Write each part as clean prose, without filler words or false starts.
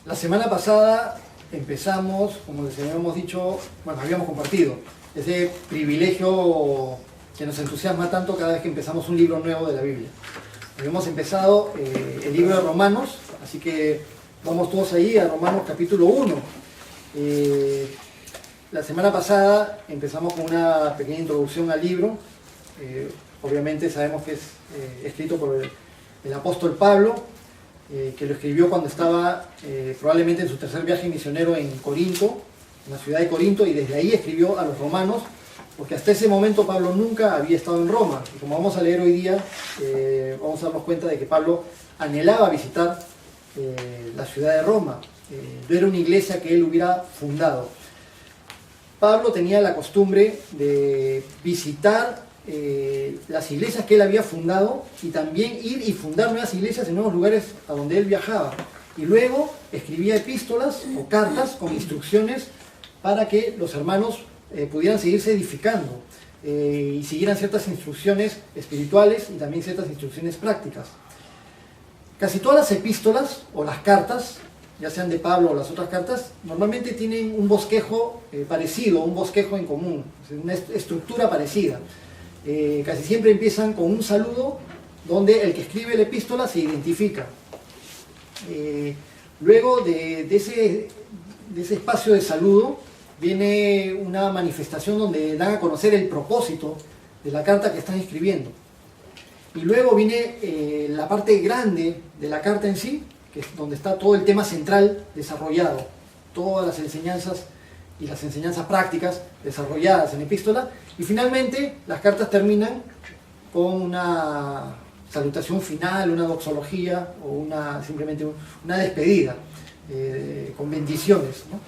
La semana pasada empezamos, como les habíamos dicho, bueno, habíamos compartido ese privilegio que nos entusiasma tanto cada vez que empezamos un libro nuevo de la Biblia. Habíamos empezado el libro de Romanos, así que vamos todos ahí a Romanos capítulo 1. La semana pasada empezamos con una pequeña introducción al libro. Obviamente sabemos que es escrito por el apóstol Pablo, que lo escribió cuando estaba probablemente en su tercer viaje misionero en Corinto, en la ciudad de Corinto, y desde ahí escribió a los romanos, porque hasta ese momento Pablo nunca había estado en Roma. Y como vamos a leer hoy día, vamos a darnos cuenta de que Pablo anhelaba visitar la ciudad de Roma. No era una iglesia que él hubiera fundado. Pablo tenía la costumbre de visitar las iglesias que él había fundado y también ir y fundar nuevas iglesias en nuevos lugares a donde él viajaba. Y luego escribía epístolas o cartas con instrucciones para que los hermanos pudieran seguirse edificando y siguieran ciertas instrucciones espirituales y también ciertas instrucciones prácticas. Casi todas las epístolas o las cartas, ya sean de Pablo o las otras cartas, normalmente tienen un bosquejo parecido, un bosquejo en común, una estructura parecida. Casi siempre empiezan con un saludo donde el que escribe la epístola se identifica. Luego de ese espacio de saludo viene una manifestación donde dan a conocer el propósito de la carta que están escribiendo. Y luego viene la parte grande de la carta en sí, que es donde está todo el tema central desarrollado, todas las enseñanzas y las enseñanzas prácticas desarrolladas en la epístola, y finalmente las cartas terminan con una salutación final, una doxología o simplemente una despedida con bendiciones, ¿no?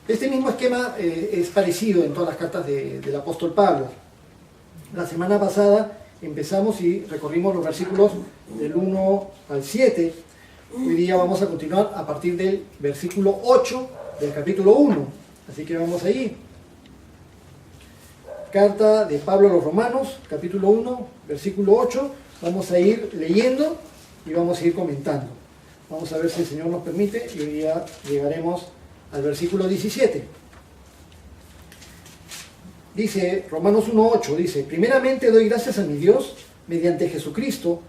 Este mismo esquema es parecido en todas las cartas del apóstol Pablo. La semana pasada empezamos y recorrimos los versículos del 1 al 7. Hoy día vamos a continuar a partir del versículo 8 del capítulo 1. Así que vamos ahí. Carta de Pablo a los Romanos, capítulo 1, versículo 8. Vamos a ir leyendo y vamos a ir comentando. Vamos a ver si el Señor nos permite y hoy día llegaremos al versículo 17. Dice, Romanos 1:8, dice: primeramente doy gracias a mi Dios, mediante Jesucristo,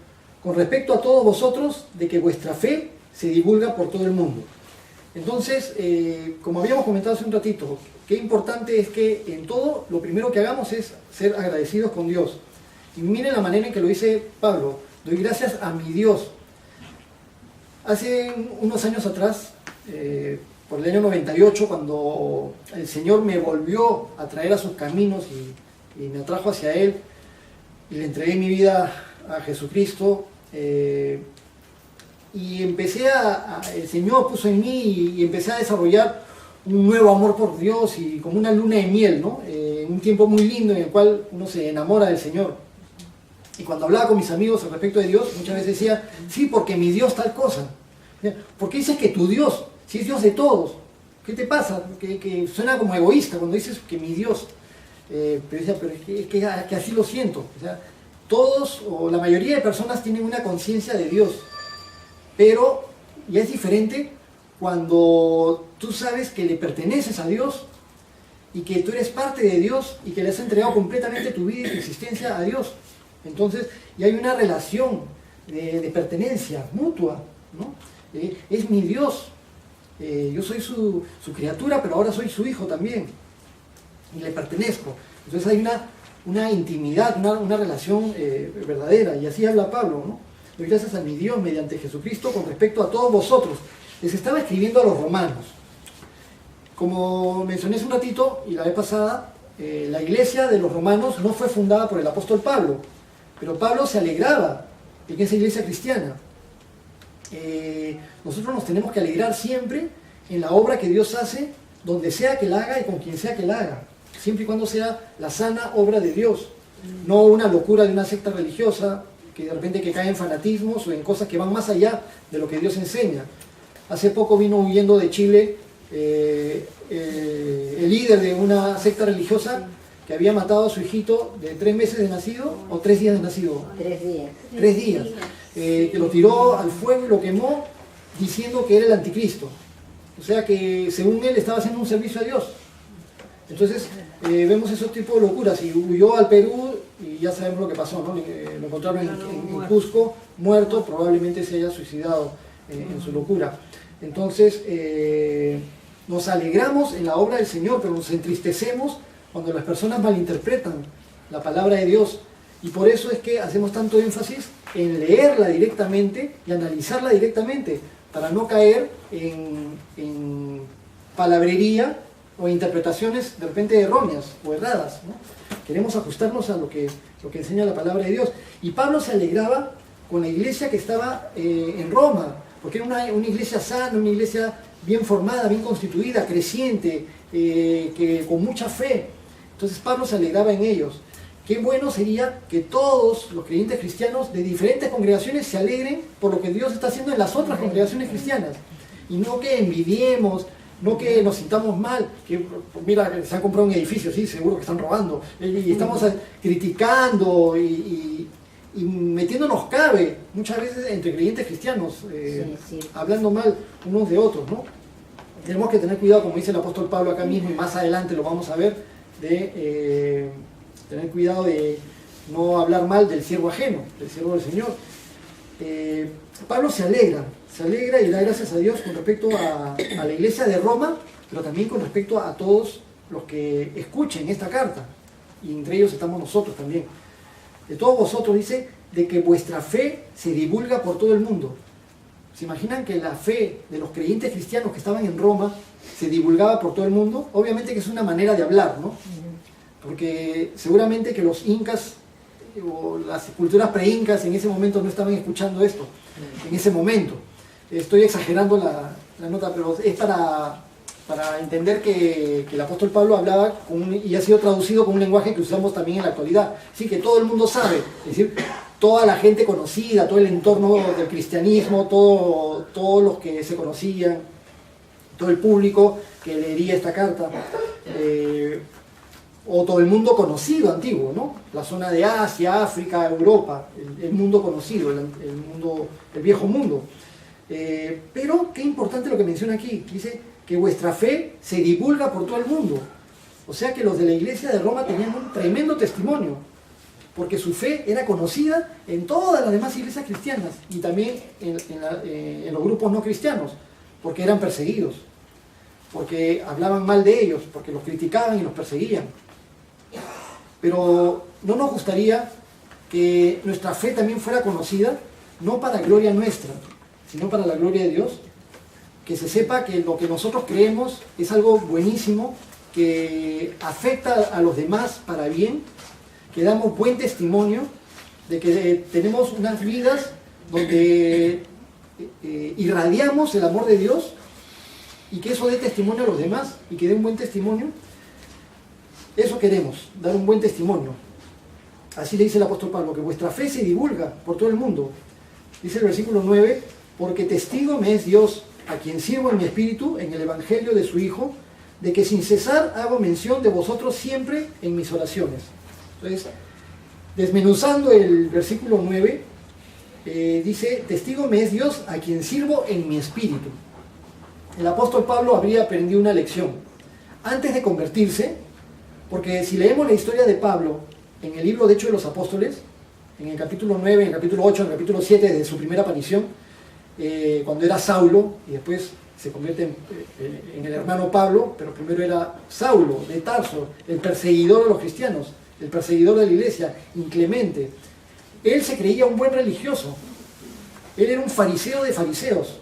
con respecto a todos vosotros, de que vuestra fe se divulga por todo el mundo. Entonces, como habíamos comentado hace un ratito, qué importante es que en todo, lo primero que hagamos es ser agradecidos con Dios. Y miren la manera en que lo dice Pablo: doy gracias a mi Dios. Hace unos años atrás, por el año 98, cuando el Señor me volvió a traer a sus caminos y me atrajo hacia Él, y le entregué mi vida a Jesucristo, y empecé el Señor puso en mí y empecé a desarrollar un nuevo amor por Dios, y como una luna de miel, ¿no? Un tiempo muy lindo en el cual uno se enamora del Señor. Y cuando hablaba con mis amigos al respecto de Dios, muchas veces decía: sí, porque mi Dios tal cosa. ¿Por qué dices que tu Dios, si es Dios de todos? ¿Qué te pasa? Que suena como egoísta cuando dices que mi Dios. Pero decía, pero es que así lo siento. O sea, todos o la mayoría de personas tienen una conciencia de Dios, pero ya es diferente cuando tú sabes que le perteneces a Dios y que tú eres parte de Dios y que le has entregado completamente tu vida y tu existencia a Dios. Entonces ya hay una relación de pertenencia mutua, ¿no? Es mi Dios, yo soy su criatura, pero ahora soy su hijo también y le pertenezco. Entonces hay una intimidad, una relación verdadera, y así habla Pablo, ¿no? Doy gracias a mi Dios mediante Jesucristo con respecto a todos vosotros. Les estaba escribiendo a los romanos. Como mencioné hace un ratito y la vez pasada, la iglesia de los romanos no fue fundada por el apóstol Pablo, pero Pablo se alegraba en esa iglesia cristiana. Nosotros nos tenemos que alegrar siempre en la obra que Dios hace, donde sea que la haga y con quien sea que la haga, siempre y cuando sea la sana obra de Dios, no una locura de una secta religiosa que de repente que cae en fanatismos o en cosas que van más allá de lo que Dios enseña. Hace poco vino huyendo de Chile el líder de una secta religiosa que había matado a su hijito de 3 meses de nacido o 3 días de nacido. 3 días. 3 días. Que lo tiró al fuego y lo quemó diciendo que era el anticristo. O sea que según él estaba haciendo un servicio a Dios. Entonces vemos esos tipos de locuras. Y huyó al Perú y ya sabemos lo que pasó, ¿no? Lo encontraron en Cusco, muerto, probablemente se haya suicidado en su locura. Entonces nos alegramos en la obra del Señor, pero nos entristecemos cuando las personas malinterpretan la palabra de Dios. Y por eso es que hacemos tanto énfasis en leerla directamente y analizarla directamente, para no caer en palabrería o interpretaciones de repente erróneas o erradas, ¿no? Queremos ajustarnos a lo que enseña la palabra de Dios. Y Pablo se alegraba con la iglesia que estaba en Roma, porque era una iglesia sana, una iglesia bien formada, bien constituida, creciente, que con mucha fe. Entonces Pablo se alegraba en ellos. Qué bueno sería que todos los creyentes cristianos de diferentes congregaciones se alegren por lo que Dios está haciendo en las otras congregaciones cristianas. Y no que envidiemos, no que nos sintamos mal, que mira, se han comprado un edificio, sí, seguro que están robando. Y estamos criticando y metiéndonos cabe muchas veces entre creyentes cristianos, hablando mal unos de otros, ¿no? Tenemos que tener cuidado, como dice el apóstol Pablo acá mismo, y más adelante lo vamos a ver, de tener cuidado de no hablar mal del siervo ajeno, del siervo del Señor. Pablo se alegra y da gracias a Dios con respecto a la iglesia de Roma, pero también con respecto a todos los que escuchen esta carta, y entre ellos estamos nosotros también. De todos vosotros, dice, de que vuestra fe se divulga por todo el mundo. ¿Se imaginan que la fe de los creyentes cristianos que estaban en Roma se divulgaba por todo el mundo? Obviamente que es una manera de hablar, ¿no? Porque seguramente que los incas o las culturas pre-incas en ese momento no estaban escuchando esto, en ese momento. Estoy exagerando la nota, pero es para entender que el apóstol Pablo hablaba y ha sido traducido con un lenguaje que usamos también en la actualidad. Sí, que todo el mundo sabe, es decir, toda la gente conocida, todo el entorno del cristianismo, todos los que se conocían, todo el público que leería esta carta, o todo el mundo conocido antiguo, ¿no? La zona de Asia, África, Europa, el mundo conocido, el viejo mundo. Pero qué importante lo que menciona aquí, dice que vuestra fe se divulga por todo el mundo. O sea que los de la iglesia de Roma tenían un tremendo testimonio, porque su fe era conocida en todas las demás iglesias cristianas y también en los grupos no cristianos, porque eran perseguidos, porque hablaban mal de ellos, porque los criticaban y los perseguían. Pero no nos gustaría que nuestra fe también fuera conocida, no para gloria nuestra, sino para la gloria de Dios, que se sepa que lo que nosotros creemos es algo buenísimo, que afecta a los demás para bien, que damos buen testimonio de que tenemos unas vidas donde irradiamos el amor de Dios y que eso dé testimonio a los demás y que dé un buen testimonio. Eso queremos, dar un buen testimonio. Así le dice el apóstol Pablo, que vuestra fe se divulga por todo el mundo. Dice el versículo 9, porque testigo me es Dios, a quien sirvo en mi espíritu, en el evangelio de su Hijo, de que sin cesar hago mención de vosotros siempre en mis oraciones. Entonces, desmenuzando el versículo 9, dice, testigo me es Dios, a quien sirvo en mi espíritu. El apóstol Pablo habría aprendido una lección. Antes de convertirse, porque si leemos la historia de Pablo en el libro de Hechos de los Apóstoles, en el capítulo 9, en el capítulo 8, en el capítulo 7 de su primera aparición, cuando era Saulo y después se convierte en el hermano Pablo, pero primero era Saulo de Tarso, el perseguidor de los cristianos, el perseguidor de la iglesia, inclemente. Él se creía un buen religioso, él era un fariseo de fariseos,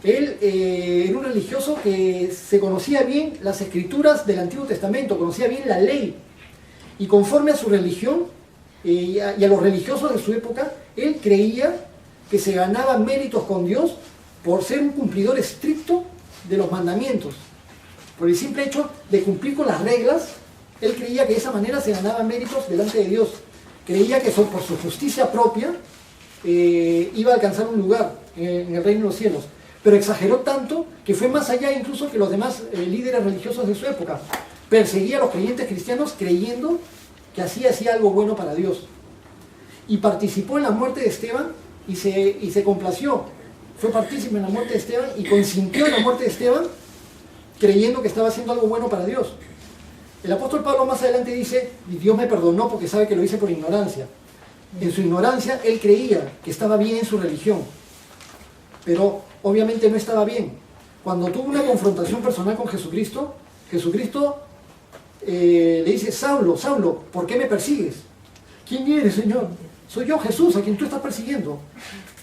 él era un religioso que se conocía bien las escrituras del Antiguo Testamento, conocía bien la ley, y conforme a su religión y a los religiosos de su época, él creía que se ganaba méritos con Dios por ser un cumplidor estricto de los mandamientos. Por el simple hecho de cumplir con las reglas, él creía que de esa manera se ganaba méritos delante de Dios. Creía que por su justicia propia iba a alcanzar un lugar en el reino de los cielos. Pero exageró tanto que fue más allá incluso que los demás líderes religiosos de su época. Perseguía a los creyentes cristianos creyendo que así hacía algo bueno para Dios. Y participó en la muerte de Esteban y se complació. Fue partícipe en la muerte de Esteban y consintió en la muerte de Esteban creyendo que estaba haciendo algo bueno para Dios. El apóstol Pablo más adelante dice, y Dios me perdonó porque sabe que lo hice por ignorancia. En su ignorancia él creía que estaba bien en su religión, pero obviamente no estaba bien. Cuando tuvo una confrontación personal con Jesucristo, Jesucristo le dice, Saulo, Saulo, ¿por qué me persigues? ¿Quién eres, Señor? Soy yo, Jesús, a quien tú estás persiguiendo.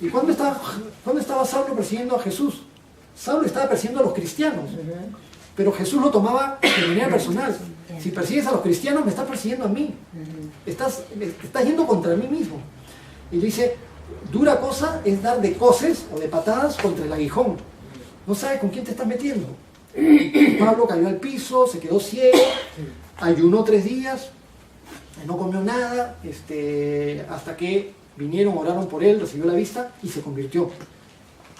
¿Y cuándo estaba Saulo persiguiendo a Jesús? Saulo estaba persiguiendo a los cristianos, pero Jesús lo tomaba de manera personal. Si persigues a los cristianos, me estás persiguiendo a mí. Estás yendo contra mí mismo. Y dice, dura cosa es dar de coces o de patadas contra el aguijón. No sabes con quién te estás metiendo. Pablo cayó al piso, se quedó ciego, ayunó 3 días, no comió nada, hasta que vinieron, oraron por él, recibió la vista y se convirtió.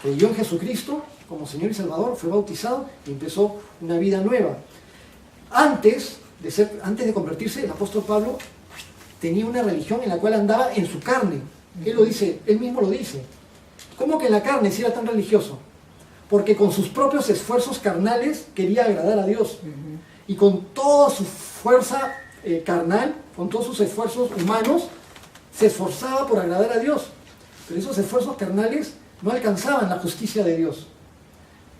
Creyó en Jesucristo como Señor y Salvador, fue bautizado y empezó una vida nueva. Antes de convertirse, el apóstol Pablo tenía una religión en la cual andaba en su carne. Él lo dice, él mismo lo dice. ¿Cómo que en la carne si era tan religioso? Porque con sus propios esfuerzos carnales quería agradar a Dios. Y con toda su fuerza carnal, con todos sus esfuerzos humanos, se esforzaba por agradar a Dios. Pero esos esfuerzos carnales no alcanzaban la justicia de Dios.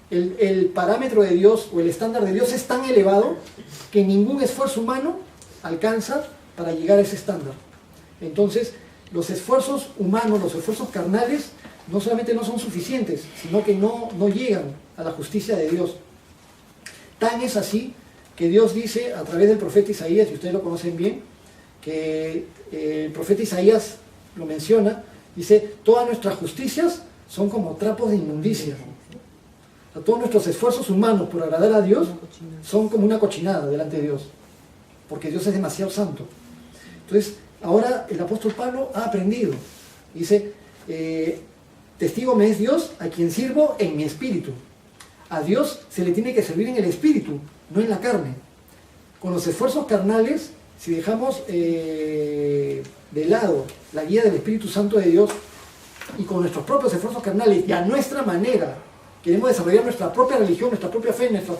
El parámetro de Dios o el estándar de Dios es tan elevado que ningún esfuerzo humano alcanza para llegar a ese estándar. Entonces, los esfuerzos humanos, los esfuerzos carnales, no solamente no son suficientes, sino que no llegan a la justicia de Dios. Tan es así que Dios dice a través del profeta Isaías, y ustedes lo conocen bien, que el profeta Isaías lo menciona, dice, todas nuestras justicias son como trapos de inmundicia. O sea, todos nuestros esfuerzos humanos por agradar a Dios son como una cochinada delante de Dios, porque Dios es demasiado santo. Entonces, ahora el apóstol Pablo ha aprendido. Dice, testigo me es Dios a quien sirvo en mi espíritu. A Dios se le tiene que servir en el espíritu, no en la carne. Con los esfuerzos carnales, si dejamos de lado la guía del Espíritu Santo de Dios y con nuestros propios esfuerzos carnales y a nuestra manera queremos desarrollar nuestra propia religión, nuestra propia fe, nuestra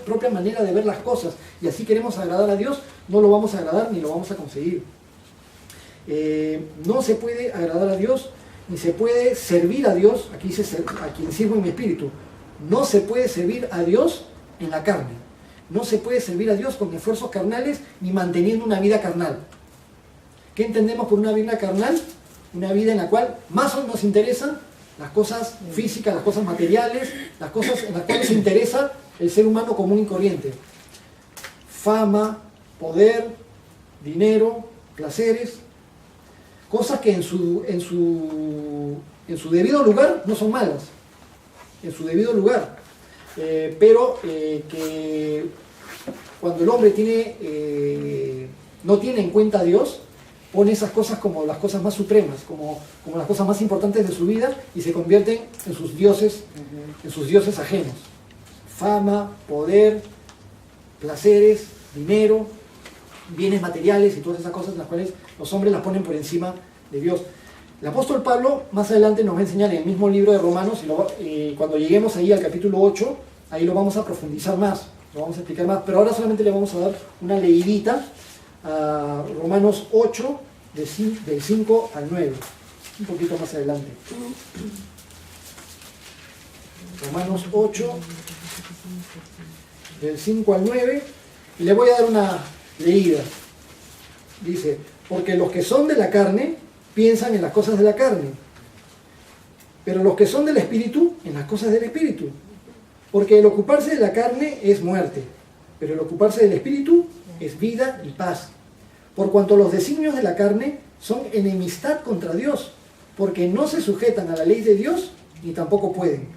propia manera de ver las cosas y así queremos agradar a Dios, no lo vamos a agradar ni lo vamos a conseguir. No se puede agradar a Dios ni se puede servir a Dios, aquí dice a quien sirvo en mi espíritu, no se puede servir a Dios en la carne. No se puede servir a Dios con esfuerzos carnales ni manteniendo una vida carnal. ¿Qué entendemos por una vida carnal? Una vida en la cual más nos interesan las cosas físicas, las cosas materiales, las cosas en las cuales se interesa el ser humano común y corriente. Fama, poder, dinero, placeres, cosas que en su debido lugar no son malas, en su debido lugar, pero que cuando el hombre no tiene en cuenta a Dios, pone esas cosas como las cosas más supremas, como las cosas más importantes de su vida y se convierten en sus dioses ajenos. Fama, poder, placeres, dinero, bienes materiales y todas esas cosas en las cuales los hombres las ponen por encima de Dios. El apóstol Pablo más adelante nos va a enseñar en el mismo libro de Romanos, y cuando lleguemos ahí al capítulo 8, ahí lo vamos a profundizar más, lo vamos a explicar más, pero ahora solamente le vamos a dar una leidita a Romanos 8, del 5 al 9, un poquito más adelante. Romanos 8, del 5 al 9, y le voy a dar una leída. Dice, porque los que son de la carne piensan en las cosas de la carne, pero los que son del Espíritu, en las cosas del Espíritu. Porque el ocuparse de la carne es muerte, pero el ocuparse del Espíritu es vida y paz. Por cuanto los designios de la carne son enemistad contra Dios, porque no se sujetan a la ley de Dios, ni tampoco pueden.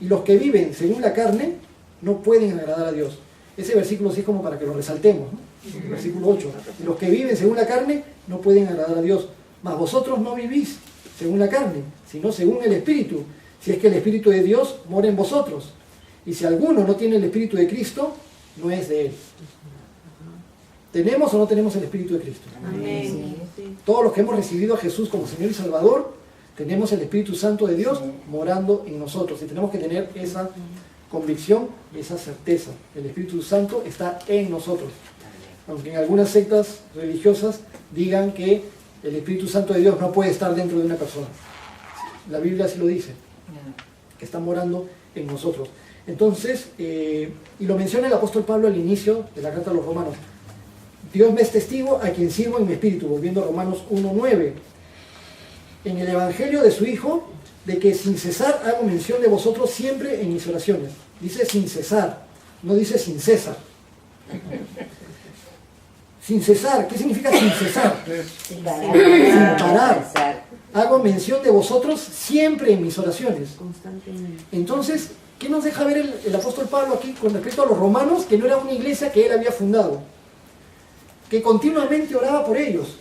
Y los que viven según la carne no pueden agradar a Dios. Ese versículo sí es como para que lo resaltemos, ¿no? El versículo 8. Y los que viven según la carne no pueden agradar a Dios. Mas vosotros no vivís según la carne, sino según el Espíritu, si es que el Espíritu de Dios mora en vosotros. Y si alguno no tiene el Espíritu de Cristo, no es de él. ¿Tenemos o no tenemos el Espíritu de Cristo? Amén. Todos los que hemos recibido a Jesús como Señor y Salvador, tenemos el Espíritu Santo de Dios morando en nosotros. Y tenemos que tener esa convicción y esa certeza. El Espíritu Santo está en nosotros. Aunque en algunas sectas religiosas digan que el Espíritu Santo de Dios no puede estar dentro de una persona. La Biblia así lo dice, que está morando en nosotros. Entonces, y lo menciona el apóstol Pablo al inicio de la carta a los Romanos. Dios me es testigo a quien sirvo en mi espíritu, volviendo a Romanos 1:9. En el Evangelio de su Hijo, de que sin cesar hago mención de vosotros siempre en mis oraciones. Dice sin cesar, no dice sin César. Sin cesar, ¿qué significa sin cesar? Sin parar. Hago mención de vosotros siempre en mis oraciones. Constantemente. Entonces, ¿qué nos deja ver el apóstol Pablo aquí con respecto a los romanos? Que no era una iglesia que él había fundado, que continuamente oraba por ellos,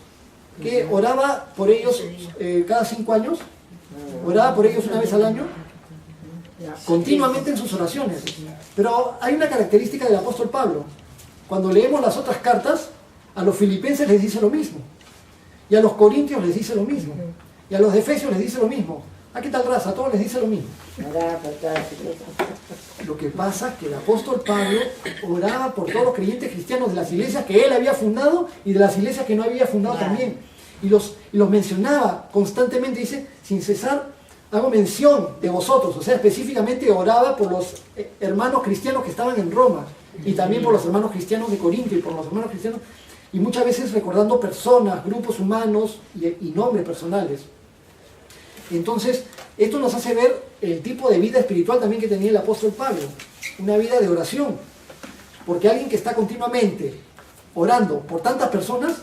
que oraba por ellos cada 5 años, oraba por ellos una vez al año, continuamente en sus oraciones. Pero hay una característica del apóstol Pablo. Cuando leemos las otras cartas, a los filipenses les dice lo mismo, y a los corintios les dice lo mismo, y a los de Efesios les dice lo mismo. ¿A qué tal raza? A todos les dice lo mismo. Lo que pasa es que el apóstol Pablo oraba por todos los creyentes cristianos de las iglesias que él había fundado y de las iglesias que no había fundado también. Y los mencionaba constantemente, dice, sin cesar hago mención de vosotros. O sea, específicamente oraba por los hermanos cristianos que estaban en Roma y también por los hermanos cristianos de Corintio y por los hermanos cristianos. Y muchas veces recordando personas, grupos humanos y nombres personales. Entonces, esto nos hace ver el tipo de vida espiritual también que tenía el apóstol Pablo. Una vida de oración. Porque alguien que está continuamente orando por tantas personas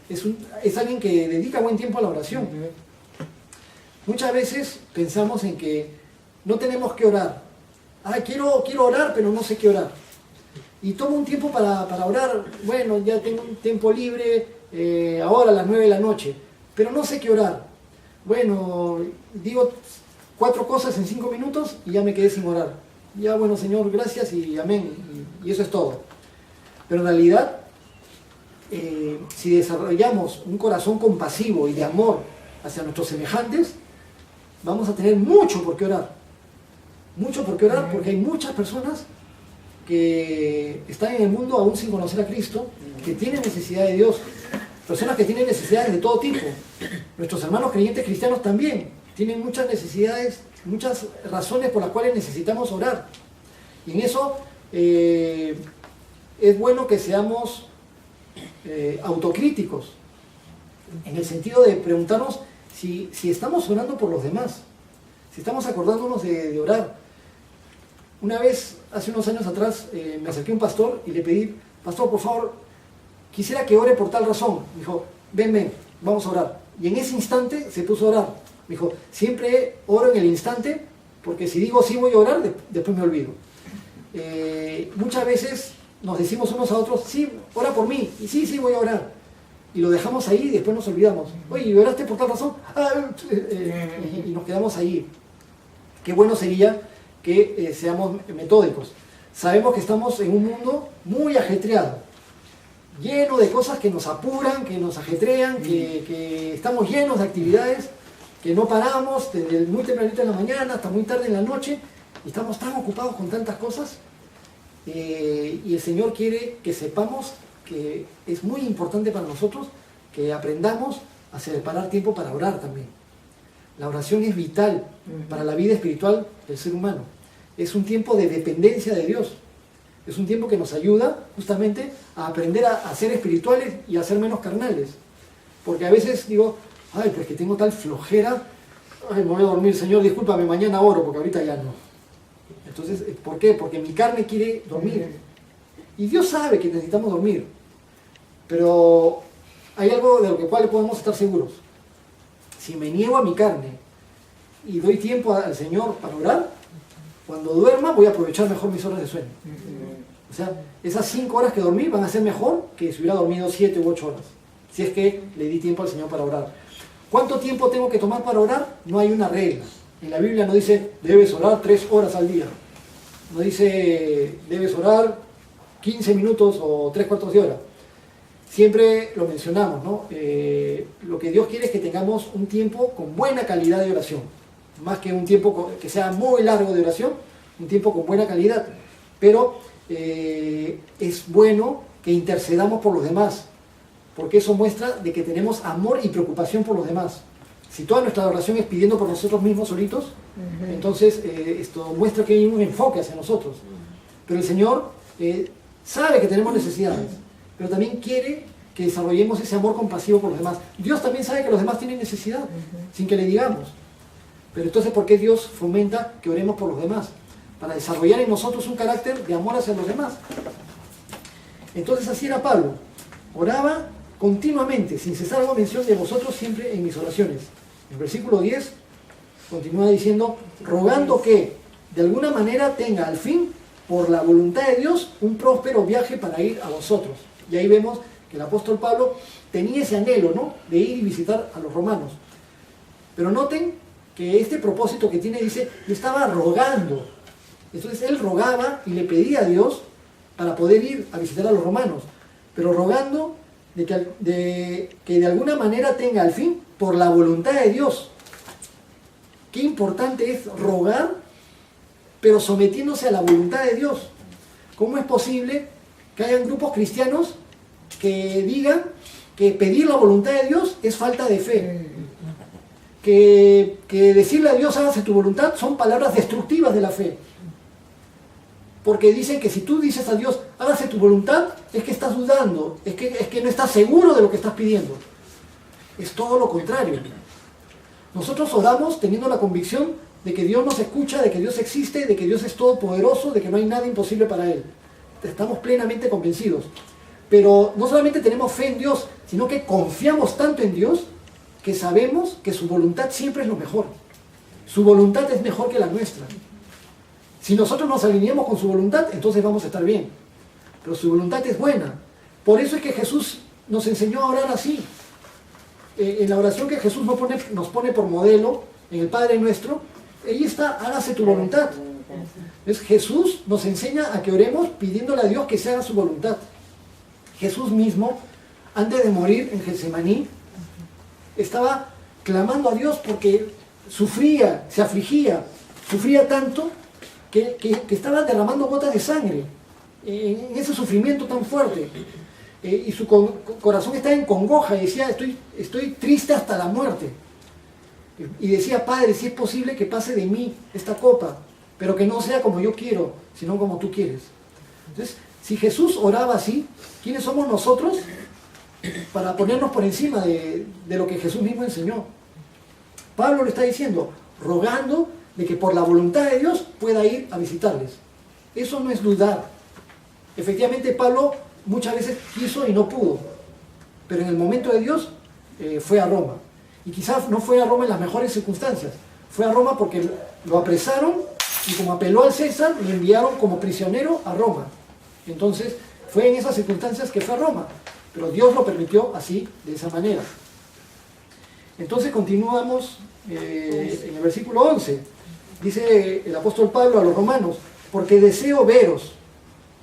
es alguien que dedica buen tiempo a la oración. Muchas veces pensamos en que no tenemos que orar. Quiero orar, pero no sé qué orar. Y tomo un tiempo para orar. Bueno, ya tengo un tiempo libre, ahora a las 9 de la noche, pero no sé qué orar. Bueno, digo 4 cosas en 5 minutos y ya me quedé sin orar. Ya, bueno, Señor, gracias y amén. Y eso es todo. Pero en realidad, si desarrollamos un corazón compasivo y de amor hacia nuestros semejantes, vamos a tener mucho por qué orar. Mucho por qué orar, porque hay muchas personas que están en el mundo aún sin conocer a Cristo, que tienen necesidad de Dios. Personas que tienen necesidades de todo tipo. Nuestros hermanos creyentes cristianos también tienen muchas necesidades, muchas razones por las cuales necesitamos orar. Y en eso es bueno que seamos autocríticos, en el sentido de preguntarnos si estamos orando por los demás, si estamos acordándonos de orar. Una vez, hace unos años atrás, me acerqué a un pastor y le pedí, pastor, por favor, quisiera que ore por tal razón. Me dijo, ven, vamos a orar. Y en ese instante se puso a orar. Me dijo, siempre oro en el instante, porque si digo sí voy a orar, después me olvido. Muchas veces nos decimos unos a otros, sí, ora por mí, y sí, voy a orar. Y lo dejamos ahí y después nos olvidamos. Oye, ¿y oraste por tal razón? Y nos quedamos ahí. Qué bueno sería que seamos metódicos. Sabemos que estamos en un mundo muy ajetreado, lleno de cosas que nos apuran, que nos ajetrean, que estamos llenos de actividades, que no paramos desde muy tempranito en la mañana hasta muy tarde en la noche, y estamos tan ocupados con tantas cosas, y el Señor quiere que sepamos que es muy importante para nosotros que aprendamos a separar tiempo para orar también. La oración es vital para la vida espiritual del ser humano. Es un tiempo de dependencia de Dios. Es un tiempo que nos ayuda justamente a aprender a ser espirituales y a ser menos carnales. Porque a veces digo, pues que tengo tal flojera, me voy a dormir, Señor, discúlpame, mañana oro, porque ahorita ya no. Entonces, ¿por qué? Porque mi carne quiere dormir. Y Dios sabe que necesitamos dormir. Pero hay algo de lo cual podemos estar seguros. Si me niego a mi carne y doy tiempo al Señor para orar, cuando duerma voy a aprovechar mejor mis horas de sueño. O sea, esas 5 horas que dormí van a ser mejor que si hubiera dormido 7 u 8 horas. Si es que le di tiempo al Señor para orar. ¿Cuánto tiempo tengo que tomar para orar? No hay una regla. En la Biblia no dice, debes orar 3 horas al día. No dice, debes orar 15 minutos o 3/4 de hora. Siempre lo mencionamos, ¿no? Lo que Dios quiere es que tengamos un tiempo con buena calidad de oración. Más que un tiempo que sea muy largo de oración, un tiempo con buena calidad, pero es bueno que intercedamos por los demás, porque eso muestra de que tenemos amor y preocupación por los demás. Si toda nuestra oración es pidiendo por nosotros mismos solitos, entonces esto muestra que hay un enfoque hacia nosotros. Pero el Señor sabe que tenemos necesidades, pero también quiere que desarrollemos ese amor compasivo por los demás. Dios también sabe que los demás tienen necesidad, sin que le digamos. Pero entonces, ¿por qué Dios fomenta que oremos por los demás? Para desarrollar en nosotros un carácter de amor hacia los demás. Entonces así era Pablo. Oraba continuamente, sin cesar hago mención de vosotros siempre en mis oraciones. En el versículo 10 continúa diciendo, rogando que de alguna manera tenga al fin, por la voluntad de Dios, un próspero viaje para ir a vosotros. Y ahí vemos que el apóstol Pablo tenía ese anhelo, ¿no?, de ir y visitar a los romanos. Pero noten que este propósito que tiene, dice, le estaba rogando. Entonces él rogaba y le pedía a Dios para poder ir a visitar a los romanos, pero rogando de que de alguna manera tenga al fin por la voluntad de Dios. Qué importante es rogar, pero sometiéndose a la voluntad de Dios. ¿Cómo es posible que hayan grupos cristianos que digan que pedir la voluntad de Dios es falta de fe? Que decirle a Dios hágase tu voluntad son palabras destructivas de la fe. Porque dicen que si tú dices a Dios hágase tu voluntad, es que estás dudando, es que no estás seguro de lo que estás pidiendo. Es todo lo contrario. Nosotros oramos teniendo la convicción de que Dios nos escucha, de que Dios existe, de que Dios es todopoderoso, de que no hay nada imposible para Él. Estamos plenamente convencidos. Pero no solamente tenemos fe en Dios, sino que confiamos tanto en Dios que sabemos que su voluntad siempre es lo mejor. Su voluntad es mejor que la nuestra. Si nosotros nos alineamos con su voluntad, entonces vamos a estar bien. Pero su voluntad es buena. Por eso es que Jesús nos enseñó a orar así. En la oración que Jesús nos pone por modelo, en el Padre Nuestro, ahí está, hágase tu voluntad. Entonces Jesús nos enseña a que oremos pidiéndole a Dios que se haga su voluntad. Jesús mismo, antes de morir en Getsemaní, estaba clamando a Dios porque sufría, se afligía, sufría tanto que estaba derramando gotas de sangre en ese sufrimiento tan fuerte. Y su corazón estaba en congoja y decía, estoy triste hasta la muerte. Y decía, Padre, si es posible que pase de mí esta copa, pero que no sea como yo quiero, sino como tú quieres. Entonces, si Jesús oraba así, ¿quiénes somos nosotros para ponernos por encima de lo que Jesús mismo enseñó? Pablo le está diciendo, rogando de que por la voluntad de Dios pueda ir a visitarles. Eso no es dudar. Efectivamente, Pablo muchas veces quiso y no pudo, pero en el momento de Dios fue a Roma. Y quizás no fue a Roma en las mejores circunstancias. Fue a Roma porque lo apresaron y como apeló al César, lo enviaron como prisionero a Roma. Entonces, fue en esas circunstancias que fue a Roma. Pero Dios lo permitió así, de esa manera. Entonces continuamos en el versículo 11. Dice el apóstol Pablo a los romanos, porque deseo veros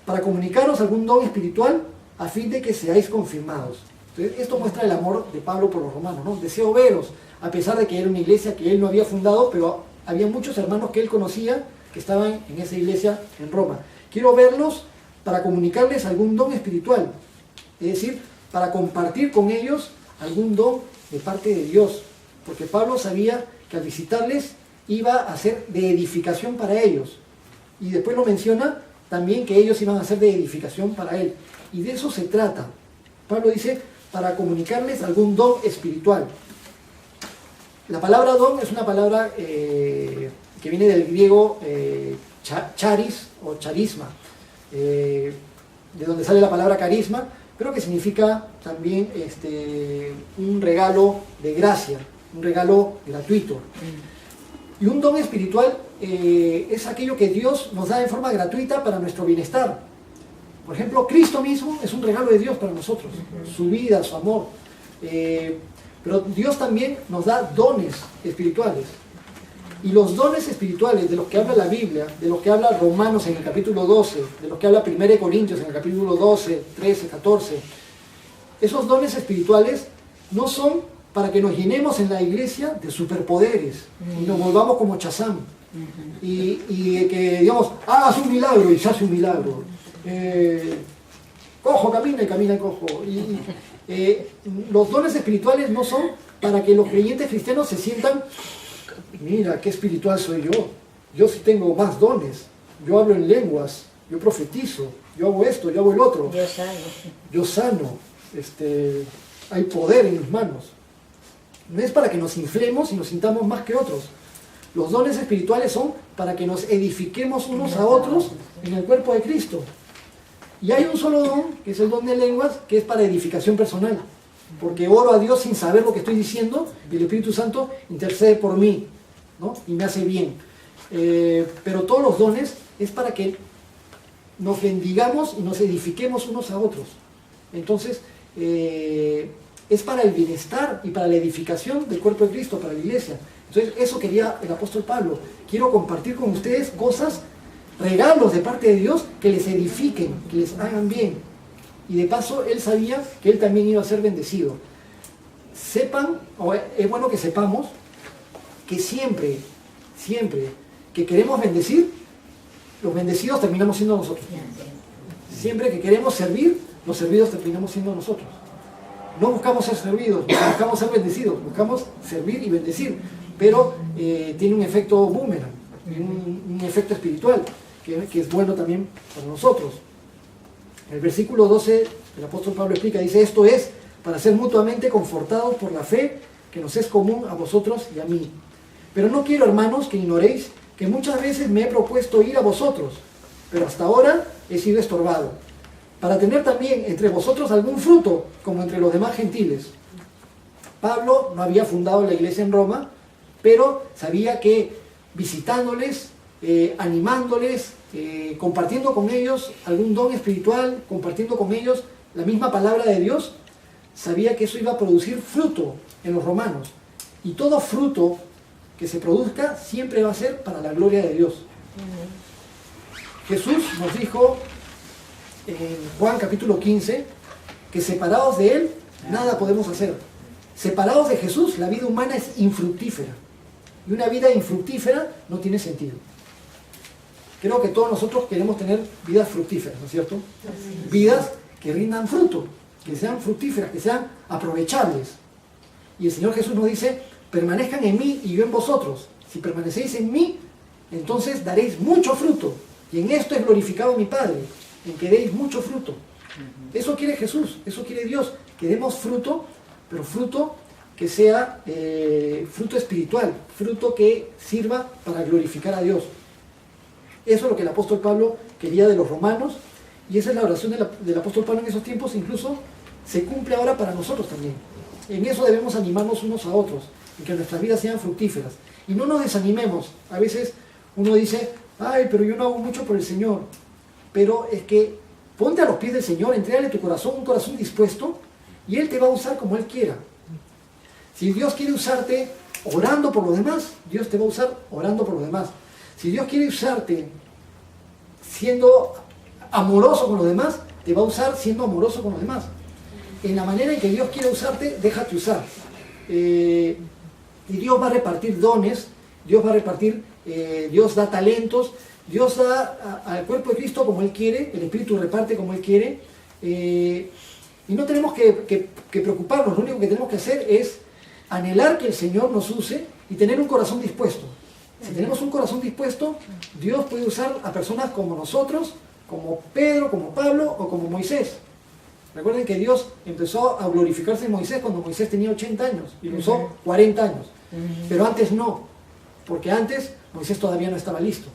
para comunicaros algún don espiritual a fin de que seáis confirmados. Entonces, esto muestra el amor de Pablo por los romanos, ¿no? Deseo veros, a pesar de que era una iglesia que él no había fundado, pero había muchos hermanos que él conocía que estaban en esa iglesia en Roma. Quiero verlos para comunicarles algún don espiritual, es decir, para compartir con ellos algún don de parte de Dios, porque Pablo sabía que al visitarles iba a ser de edificación para ellos, y después lo menciona también que ellos iban a ser de edificación para él, y de eso se trata. Pablo dice, para comunicarles algún don espiritual. La palabra don es una palabra que viene del griego charis o charisma, de donde sale la palabra carisma, pero que significa también un regalo de gracia, un regalo gratuito. Y un don espiritual es aquello que Dios nos da en forma gratuita para nuestro bienestar. Por ejemplo, Cristo mismo es un regalo de Dios para nosotros, su vida, su amor. Pero Dios también nos da dones espirituales. Y los dones espirituales de los que habla la Biblia, de los que habla Romanos en el capítulo 12, de los que habla 1 Corintios en el capítulo 12, 13, 14, esos dones espirituales no son para que nos llenemos en la iglesia de superpoderes y nos volvamos como Chazam. Y que, digamos, hagas un milagro y se hace un milagro. Cojo, camina y camina el cojo. Los dones espirituales no son para que los creyentes cristianos se sientan, mira, qué espiritual soy yo. Yo sí tengo más dones. Yo hablo en lenguas, yo profetizo, yo hago esto, yo hago el otro. Yo sano. Hay poder en mis manos. No es para que nos inflemos y nos sintamos más que otros. Los dones espirituales son para que nos edifiquemos unos a otros en el cuerpo de Cristo. Y hay un solo don, que es el don de lenguas, que es para edificación personal. Porque oro a Dios sin saber lo que estoy diciendo y el Espíritu Santo intercede por mí, ¿no? Y me hace bien. Pero todos los dones es para que nos bendigamos y nos edifiquemos unos a otros. Entonces, es para el bienestar y para la edificación del cuerpo de Cristo, para la iglesia. Entonces, eso quería el apóstol Pablo. Quiero compartir con ustedes cosas, regalos de parte de Dios que les edifiquen, que les hagan bien. Y de paso, él sabía que él también iba a ser bendecido. Sepan, o es bueno que sepamos, que siempre que queremos bendecir, los bendecidos terminamos siendo nosotros. Siempre que queremos servir, los servidos terminamos siendo nosotros. No buscamos ser servidos, buscamos ser bendecidos, buscamos servir y bendecir. Pero tiene un efecto boomerang, un efecto espiritual, que es bueno también para nosotros. En el versículo 12, el apóstol Pablo explica, dice, esto es para ser mutuamente confortados por la fe que nos es común a vosotros y a mí. Pero no quiero, hermanos, que ignoréis que muchas veces me he propuesto ir a vosotros, pero hasta ahora he sido estorbado, para tener también entre vosotros algún fruto, como entre los demás gentiles. Pablo no había fundado la iglesia en Roma, pero sabía que visitándoles, animándoles, compartiendo con ellos algún don espiritual, compartiendo con ellos la misma palabra de Dios, sabía que eso iba a producir fruto en los romanos. Y todo fruto que se produzca siempre va a ser para la gloria de Dios. Jesús nos dijo en Juan capítulo 15 que separados de Él nada podemos hacer. Separados de Jesús la vida humana es infructífera. Y una vida infructífera no tiene sentido. Creo que todos nosotros queremos tener vidas fructíferas, ¿no es cierto? Vidas que rindan fruto, que sean fructíferas, que sean aprovechables. Y el Señor Jesús nos dice, permanezcan en mí y yo en vosotros. Si permanecéis en mí, entonces daréis mucho fruto. Y en esto es glorificado mi Padre, en que deis mucho fruto. Eso quiere Jesús, eso quiere Dios, que demos fruto, pero fruto que sea fruto espiritual, fruto que sirva para glorificar a Dios. Eso es lo que el apóstol Pablo quería de los romanos, y esa es la oración del apóstol Pablo en esos tiempos, incluso se cumple ahora para nosotros también. En eso debemos animarnos unos a otros, en que nuestras vidas sean fructíferas. Y no nos desanimemos. A veces uno dice, ay, pero yo no hago mucho por el Señor. Pero es que ponte a los pies del Señor, entrégale tu corazón, un corazón dispuesto, y Él te va a usar como Él quiera. Si Dios quiere usarte orando por los demás, Dios te va a usar orando por los demás. Si Dios quiere usarte siendo amoroso con los demás, te va a usar siendo amoroso con los demás. En la manera en que Dios quiere usarte, déjate usar. Y Dios va a repartir dones, Dios va a repartir, Dios da talentos, Dios da al cuerpo de Cristo como Él quiere, el Espíritu reparte como Él quiere. Y no tenemos que preocuparnos, lo único que tenemos que hacer es anhelar que el Señor nos use y tener un corazón dispuesto. Si tenemos un corazón dispuesto, Dios puede usar a personas como nosotros, como Pedro, como Pablo o como Moisés. Recuerden que Dios empezó a glorificarse en Moisés cuando Moisés tenía 80 años y lo usó 40 años. Pero antes no, porque antes Moisés todavía no estaba listo.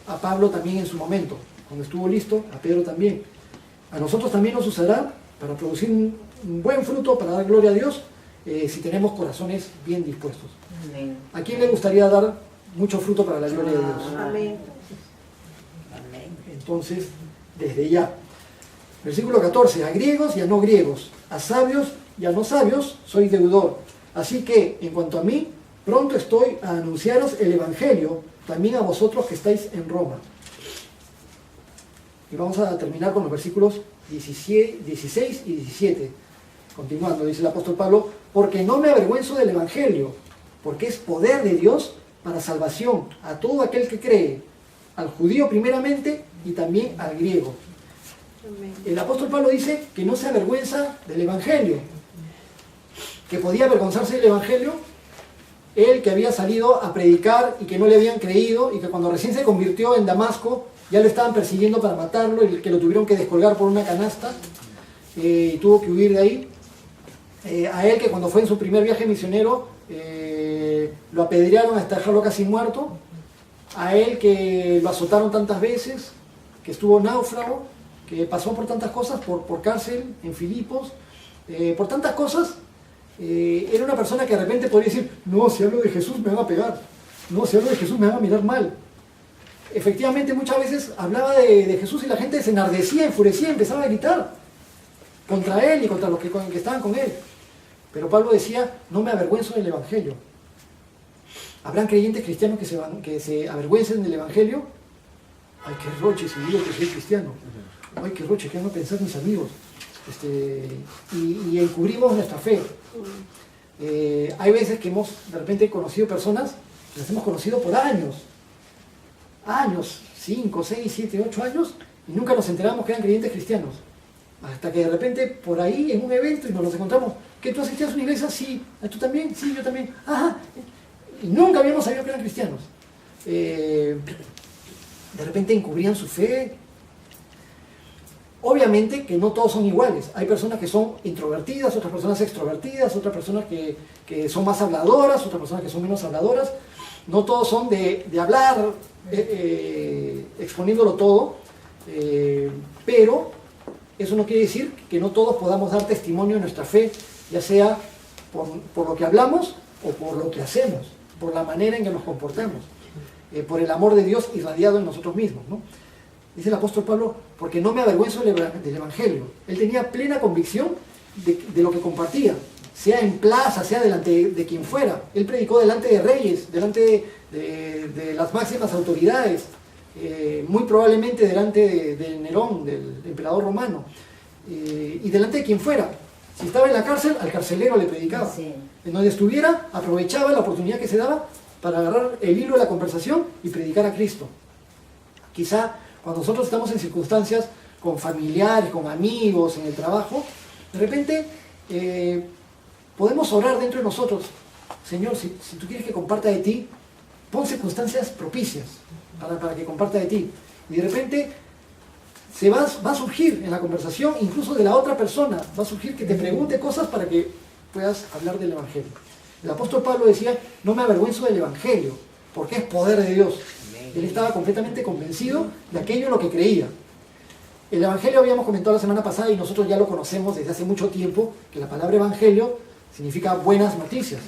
A Pablo también en su momento, cuando estuvo listo, a Pedro también. A nosotros también nos usará para producir un buen fruto, para dar gloria a Dios, si tenemos corazones bien dispuestos. Amén. ¿A quién le gustaría dar mucho fruto para la gloria de Dios? Amén. Entonces, desde ya. Versículo 14, a griegos y a no griegos, a sabios y a no sabios, soy deudor. Así que, en cuanto a mí, pronto estoy a anunciaros el Evangelio, también a vosotros que estáis en Roma. Y vamos a terminar con los versículos 16 y 17. Continuando, dice el apóstol Pablo, porque no me avergüenzo del Evangelio, porque es poder de Dios para salvación a todo aquel que cree, al judío primeramente y también al griego. El apóstol Pablo dice que no se avergüenza del Evangelio, que podía avergonzarse del Evangelio él que había salido a predicar y que no le habían creído, y que cuando recién se convirtió en Damasco ya lo estaban persiguiendo para matarlo y que lo tuvieron que descolgar por una canasta y tuvo que huir de ahí. A él que cuando fue en su primer viaje misionero lo apedrearon hasta dejarlo casi muerto. A él que lo azotaron tantas veces, que estuvo náufrago, que pasó por tantas cosas, por cárcel en Filipos, por tantas cosas. Era una persona que de repente podría decir, no, si hablo de Jesús me van a pegar, no, si hablo de Jesús me van a mirar mal. Efectivamente, muchas veces hablaba de Jesús y la gente se enardecía, enfurecía, empezaba a gritar contra él y contra los que estaban con él. Pero Pablo decía, no me avergüenzo del Evangelio. ¿Habrán creyentes cristianos que se avergüencen del Evangelio? Ay, qué roche si digo que soy cristiano. Ay, qué roche, ¿qué van a pensar mis amigos? Y encubrimos nuestra fe. Hay veces que hemos de repente conocido personas, las hemos conocido por años, 5, 6, 7, 8 años, y nunca nos enteramos que eran creyentes cristianos. Hasta que de repente por ahí en un evento y nos los encontramos, ¿que tú asistías a una iglesia? Sí. ¿Tú también? Sí, yo también. Ajá. Y nunca habíamos sabido que eran cristianos. De repente encubrían su fe. Obviamente que no todos son iguales. Hay personas que son introvertidas, otras personas extrovertidas, otras personas que son más habladoras, otras personas que son menos habladoras. No todos son de hablar exponiéndolo todo, pero eso no quiere decir que no todos podamos dar testimonio de nuestra fe, ya sea por lo que hablamos o por lo que hacemos, por la manera en que nos comportamos, por el amor de Dios irradiado en nosotros mismos, ¿no? Dice el apóstol Pablo, porque no me avergüenzo del Evangelio. Él tenía plena convicción de lo que compartía, sea en plaza, sea delante de quien fuera. Él predicó delante de reyes, delante de las máximas autoridades, muy probablemente delante de Nerón, del emperador romano, y delante de quien fuera. Si estaba en la cárcel, al carcelero le predicaba. Sí. En donde estuviera, aprovechaba la oportunidad que se daba para agarrar el hilo de la conversación y predicar a Cristo. Quizá cuando nosotros estamos en circunstancias con familiares, con amigos, en el trabajo, de repente podemos orar dentro de nosotros. Señor, si tú quieres que comparta de ti, pon circunstancias propicias para que comparta de ti. Y de repente va a surgir en la conversación, incluso de la otra persona, va a surgir que te pregunte cosas para que puedas hablar del Evangelio. El apóstol Pablo decía, no me avergüenzo del Evangelio, porque es poder de Dios. Él estaba completamente convencido de aquello en lo que creía. El Evangelio habíamos comentado la semana pasada y nosotros ya lo conocemos desde hace mucho tiempo, que la palabra Evangelio significa buenas noticias.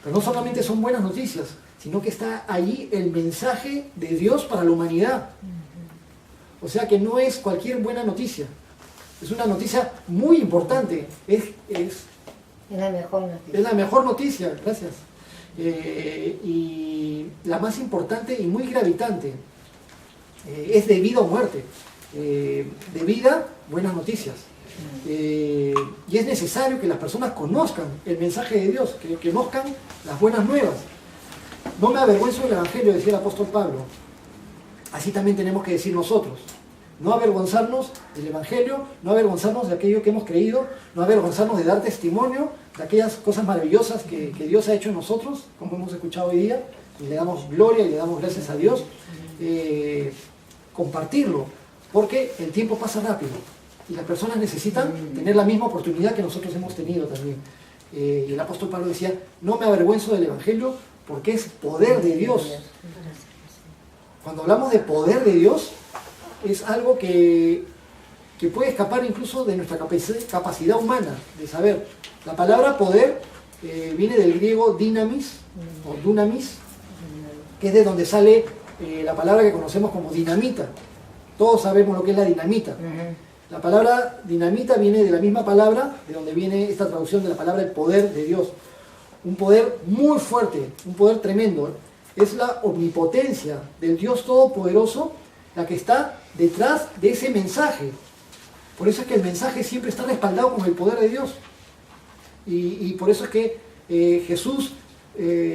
Pero no solamente son buenas noticias, sino que está allí el mensaje de Dios para la humanidad. O sea que no es cualquier buena noticia. Es una noticia muy importante. Es la mejor noticia. Es la mejor noticia, gracias. Y la más importante y muy gravitante. Es de vida o muerte. De vida, buenas noticias. Y es necesario que las personas conozcan el mensaje de Dios, que conozcan las buenas nuevas. No me avergüenzo del Evangelio, decía el apóstol Pablo. Así también tenemos que decir nosotros. No avergonzarnos del Evangelio, no avergonzarnos de aquello que hemos creído, no avergonzarnos de dar testimonio de aquellas cosas maravillosas que Dios ha hecho en nosotros, como hemos escuchado hoy día, y le damos gloria y le damos gracias a Dios. Compartirlo, porque el tiempo pasa rápido y las personas necesitan tener la misma oportunidad que nosotros hemos tenido también. Y el apóstol Pablo decía, no me avergüenzo del Evangelio porque es poder de Dios. Cuando hablamos de poder de Dios, es algo que puede escapar incluso de nuestra capacidad humana de saber. La palabra poder viene del griego dynamis o dunamis, que es de donde sale la palabra que conocemos como dinamita. Todos sabemos lo que es la dinamita. La palabra dinamita viene de la misma palabra de donde viene esta traducción de la palabra el poder de Dios. Un poder muy fuerte, un poder tremendo. Es la omnipotencia del Dios Todopoderoso la que está detrás de ese mensaje. Por eso es que el mensaje siempre está respaldado con el poder de Dios. Y por eso es que Jesús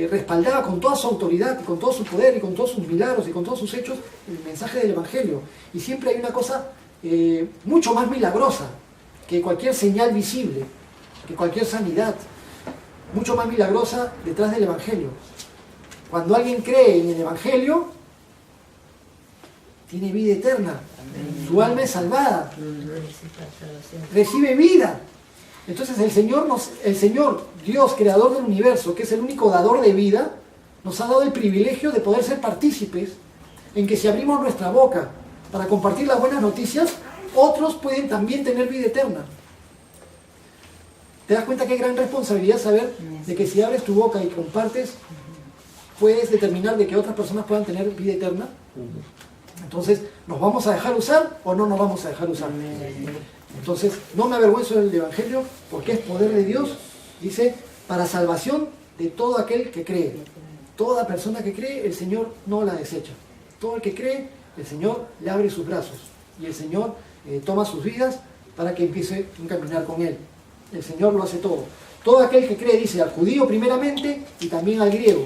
respaldaba con toda su autoridad, y con todo su poder, y con todos sus milagros, y con todos sus hechos, el mensaje del Evangelio. Y siempre hay una cosa mucho más milagrosa que cualquier señal visible, que cualquier sanidad, mucho más milagrosa detrás del Evangelio. Cuando alguien cree en el Evangelio, tiene vida eterna, su alma es salvada, recibe vida. Entonces el Señor, Dios, creador del universo, que es el único dador de vida, nos ha dado el privilegio de poder ser partícipes en que si abrimos nuestra boca para compartir las buenas noticias, otros pueden también tener vida eterna. ¿Te das cuenta qué gran responsabilidad saber de que si abres tu boca y compartes, puedes determinar de que otras personas puedan tener vida eterna? Entonces, ¿nos vamos a dejar usar o no nos vamos a dejar usar? Entonces, no me avergüenzo del Evangelio porque es poder de Dios, dice, para salvación de todo aquel que cree. Toda persona que cree, el Señor no la desecha. Todo el que cree, el Señor le abre sus brazos y el Señor toma sus vidas para que empiece a caminar con Él. El Señor lo hace todo. Todo aquel que cree, dice, al judío primeramente y también al griego.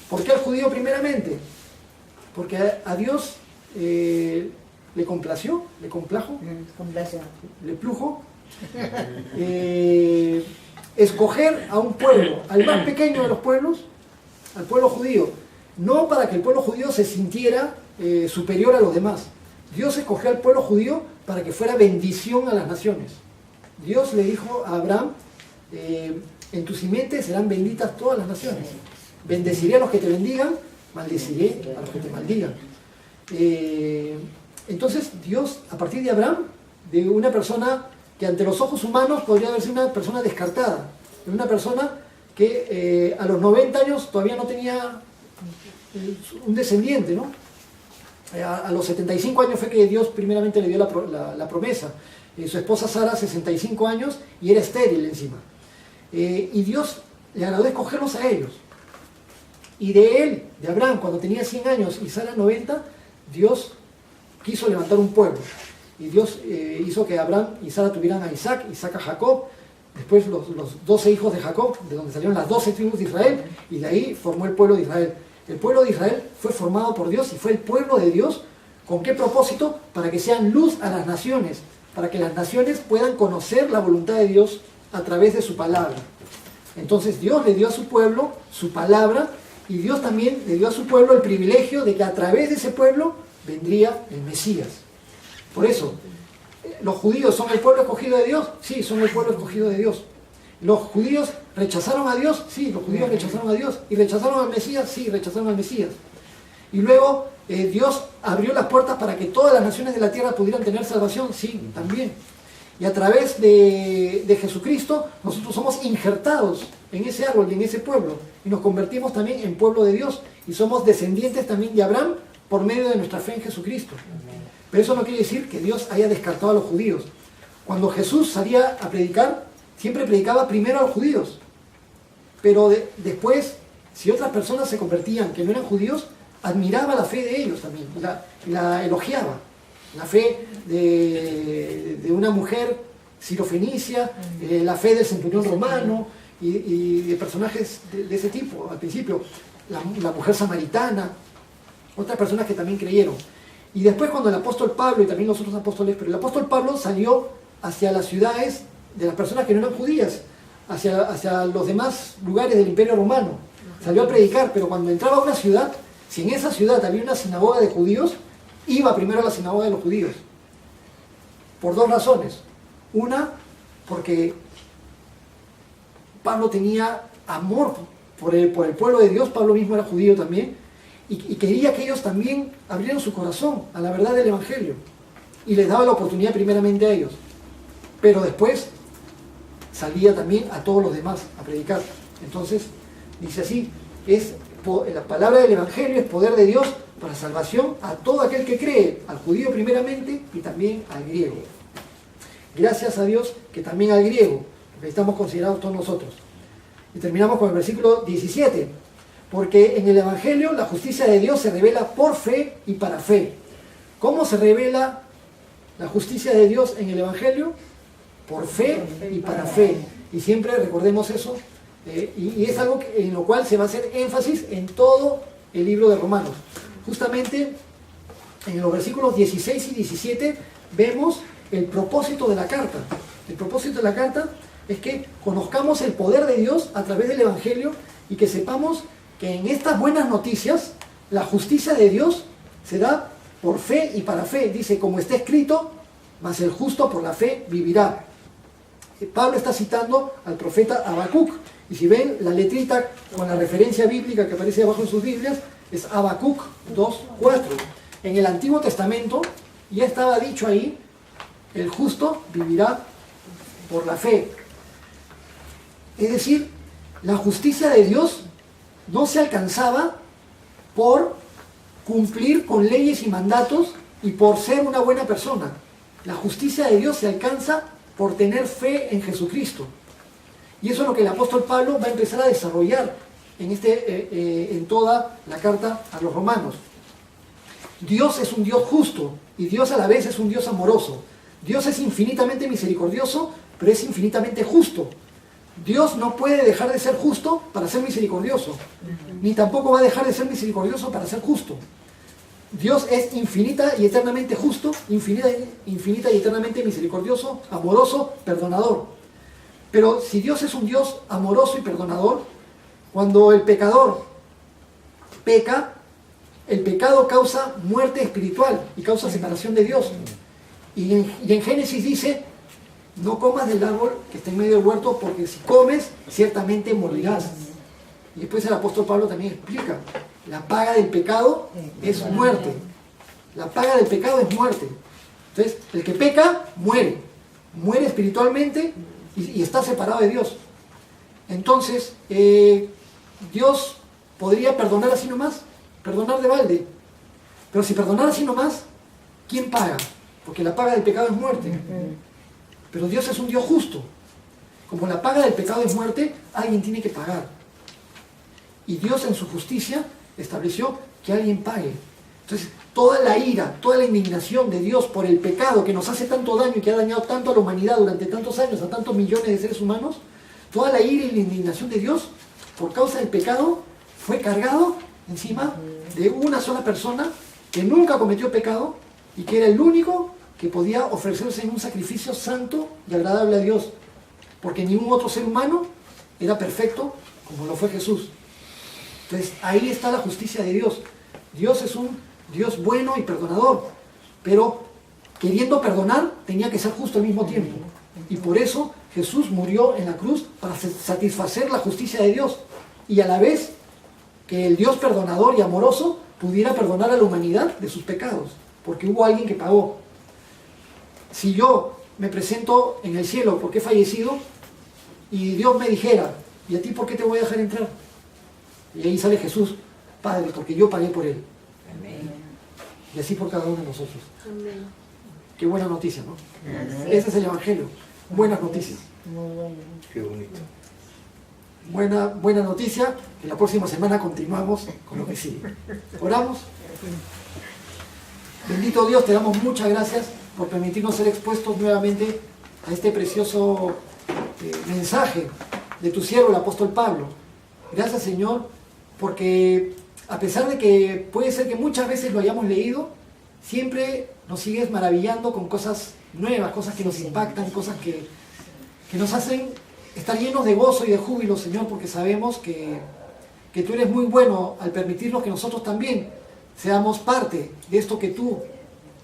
¿Por qué al judío primeramente? Porque a Dios le complació, le complajo, le plujo escoger a un pueblo, al más pequeño de los pueblos, al pueblo judío, no para que el pueblo judío se sintiera superior a los demás. Dios escogió al pueblo judío para que fuera bendición a las naciones. Dios le dijo a Abraham, en tu simiente serán benditas todas las naciones. Bendeciré a los que te bendigan, maldeciré a los que te maldigan. Entonces Dios, a partir de Abraham, de una persona que ante los ojos humanos podría haber sido una persona descartada, de una persona que a los 90 años todavía no tenía un descendiente, ¿no? A los 75 años fue que Dios primeramente le dio la promesa. Su esposa Sara, 65 años, y era estéril encima. Y Dios le agradó escogerlos a ellos. Y de él, de Abraham, cuando tenía 100 años y Sara 90, Dios quiso levantar un pueblo. Y Dios hizo que Abraham y Sara tuvieran a Isaac, Isaac a Jacob, después los 12 hijos de Jacob, de donde salieron las 12 tribus de Israel, y de ahí formó el pueblo de Israel. El pueblo de Israel fue formado por Dios y fue el pueblo de Dios. ¿Con qué propósito? Para que sean luz a las naciones, para que las naciones puedan conocer la voluntad de Dios a través de su palabra. Entonces Dios le dio a su pueblo su palabra, y Dios también le dio a su pueblo el privilegio de que a través de ese pueblo vendría el Mesías. Por eso, ¿los judíos son el pueblo escogido de Dios? Sí, son el pueblo escogido de Dios. ¿Los judíos rechazaron a Dios? Sí, los judíos rechazaron a Dios. ¿Y rechazaron al Mesías? Sí, rechazaron al Mesías. Y luego Dios abrió las puertas para que todas las naciones de la tierra pudieran tener salvación. Sí, también. Y a través de Jesucristo nosotros somos injertados en ese árbol y en ese pueblo. Y nos convertimos también en pueblo de Dios. Y somos descendientes también de Abraham por medio de nuestra fe en Jesucristo. Pero eso no quiere decir que Dios haya descartado a los judíos. Cuando Jesús salía a predicar, siempre predicaba primero a los judíos. Pero después, si otras personas se convertían que no eran judíos, admiraba la fe de ellos también, la elogiaba. La fe de una mujer sirofenicia, la fe del centurión romano y de personajes de ese tipo. Al principio, la mujer samaritana, otras personas que también creyeron. Y después cuando el apóstol Pablo y también los otros apóstoles, pero el apóstol Pablo salió hacia las ciudades de las personas que no eran judías, hacia los demás lugares del Imperio Romano. Salió a predicar, pero cuando entraba a una ciudad, si en esa ciudad había una sinagoga de judíos, iba primero a la sinagoga de los judíos. Por dos razones. Una, porque Pablo tenía amor por el pueblo de Dios. Pablo mismo era judío también. Y quería que ellos también abrieran su corazón a la verdad del Evangelio. Y les daba la oportunidad primeramente a ellos. Pero después salía también a todos los demás a predicar. Entonces, dice así, la palabra del Evangelio es poder de Dios para salvación a todo aquel que cree, al judío primeramente y también al griego. Gracias a Dios que también al griego, porque estamos considerados todos nosotros. Y terminamos con el versículo 17. Porque en el Evangelio la justicia de Dios se revela por fe y para fe. ¿Cómo se revela la justicia de Dios en el Evangelio? Por fe y para fe. Y siempre recordemos eso, Y es algo en lo cual se va a hacer énfasis en todo el libro de Romanos. Justamente en los versículos 16 y 17 vemos el propósito de la carta. El propósito de la carta es que conozcamos el poder de Dios a través del Evangelio y que sepamos que en estas buenas noticias la justicia de Dios se da por fe y para fe. Dice, como está escrito, mas el justo por la fe vivirá. Pablo está citando al profeta Habacuc. Y si ven la letrita con la referencia bíblica que aparece abajo en sus Biblias, es Habacuc 2:4. En el Antiguo Testamento ya estaba dicho ahí, el justo vivirá por la fe. Es decir, la justicia de Dios no se alcanzaba por cumplir con leyes y mandatos y por ser una buena persona. La justicia de Dios se alcanza por tener fe en Jesucristo. Y eso es lo que el apóstol Pablo va a empezar a desarrollar en toda la carta a los romanos. Dios es un Dios justo y Dios a la vez es un Dios amoroso. Dios es infinitamente misericordioso, pero es infinitamente justo. Dios no puede dejar de ser justo para ser misericordioso, ni tampoco va a dejar de ser misericordioso para ser justo. Dios es infinita y eternamente justo, infinita y eternamente misericordioso, amoroso, perdonador. Pero si Dios es un Dios amoroso y perdonador, cuando el pecador peca, el pecado causa muerte espiritual y causa separación de Dios. Y en Génesis dice, no comas del árbol que está en medio del huerto, porque si comes, ciertamente morirás. Y después el apóstol Pablo también explica, la paga del pecado es muerte. La paga del pecado es muerte. Entonces, el que peca, muere. Muere espiritualmente y está separado de Dios. Entonces, Dios podría perdonar así nomás, perdonar de balde. Pero si perdonar así nomás, ¿quién paga? Porque la paga del pecado es muerte. Pero Dios es un Dios justo. Como la paga del pecado es muerte, alguien tiene que pagar. Y Dios en su justicia estableció que alguien pague. Entonces, toda la ira, toda la indignación de Dios por el pecado que nos hace tanto daño y que ha dañado tanto a la humanidad durante tantos años, a tantos millones de seres humanos, toda la ira y la indignación de Dios por causa del pecado fue cargado encima de una sola persona que nunca cometió pecado y que era el único que podía ofrecerse en un sacrificio santo y agradable a Dios, porque ningún otro ser humano era perfecto como lo fue Jesús. Entonces ahí está la justicia de Dios. Dios es un Dios bueno y perdonador, pero queriendo perdonar tenía que ser justo al mismo tiempo. Y por eso Jesús murió en la cruz para satisfacer la justicia de Dios y a la vez que el Dios perdonador y amoroso pudiera perdonar a la humanidad de sus pecados, porque hubo alguien que pagó. Si yo me presento en el cielo porque he fallecido y Dios me dijera, ¿y a ti por qué te voy a dejar entrar? Y ahí sale Jesús, Padre, porque yo pagué por él. Amén. Y así por cada uno de nosotros. Amén. Qué buena noticia, ¿no? Ese es el Evangelio. Buenas noticias. Muy bueno. Qué bonito. Buena noticia. Que la próxima semana continuamos con lo que sigue. Oramos. Bendito Dios, te damos muchas gracias por permitirnos ser expuestos nuevamente a este precioso mensaje de tu siervo, el apóstol Pablo. Gracias, Señor, porque a pesar de que puede ser que muchas veces lo hayamos leído, siempre nos sigues maravillando con cosas nuevas, cosas que nos impactan, cosas que nos hacen estar llenos de gozo y de júbilo, Señor, porque sabemos que tú eres muy bueno al permitirnos que nosotros también seamos parte de esto que tú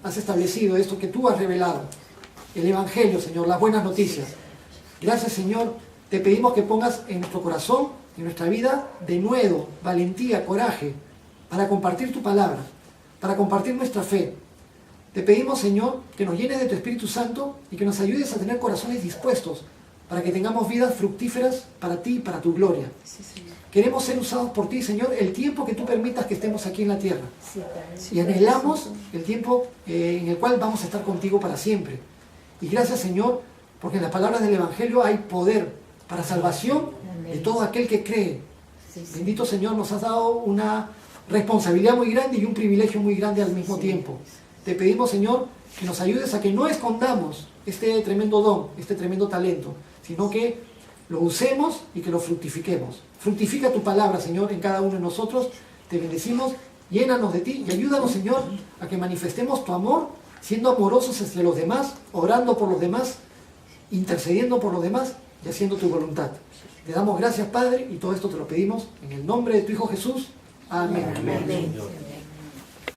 has establecido, de esto que tú has revelado, el Evangelio, Señor, las buenas noticias. Gracias, Señor, te pedimos que pongas en nuestro corazón, en nuestra vida, denuedo, valentía, coraje, para compartir tu palabra, para compartir nuestra fe. Te pedimos, Señor, que nos llenes de tu Espíritu Santo y que nos ayudes a tener corazones dispuestos para que tengamos vidas fructíferas para ti y para tu gloria. Sí, Señor. Queremos ser usados por ti, Señor, el tiempo que tú permitas que estemos aquí en la tierra. Sí, Padre. Y anhelamos el tiempo en el cual vamos a estar contigo para siempre. Y gracias, Señor, porque en las palabras del Evangelio hay poder para salvación de todo aquel que cree. Sí, sí. Bendito Señor, nos has dado una responsabilidad muy grande y un privilegio muy grande al mismo tiempo. Te pedimos, Señor, que nos ayudes a que no escondamos este tremendo don, este tremendo talento, sino que lo usemos y que lo fructifiquemos. Fructifica tu palabra, Señor, en cada uno de nosotros. Te bendecimos, llénanos de ti y ayúdanos, Señor, a que manifestemos tu amor, siendo amorosos hacia los demás, orando por los demás, intercediendo por los demás y haciendo tu voluntad. Te damos gracias, Padre, y todo esto te lo pedimos en el nombre de tu Hijo Jesús. Amén. Amén.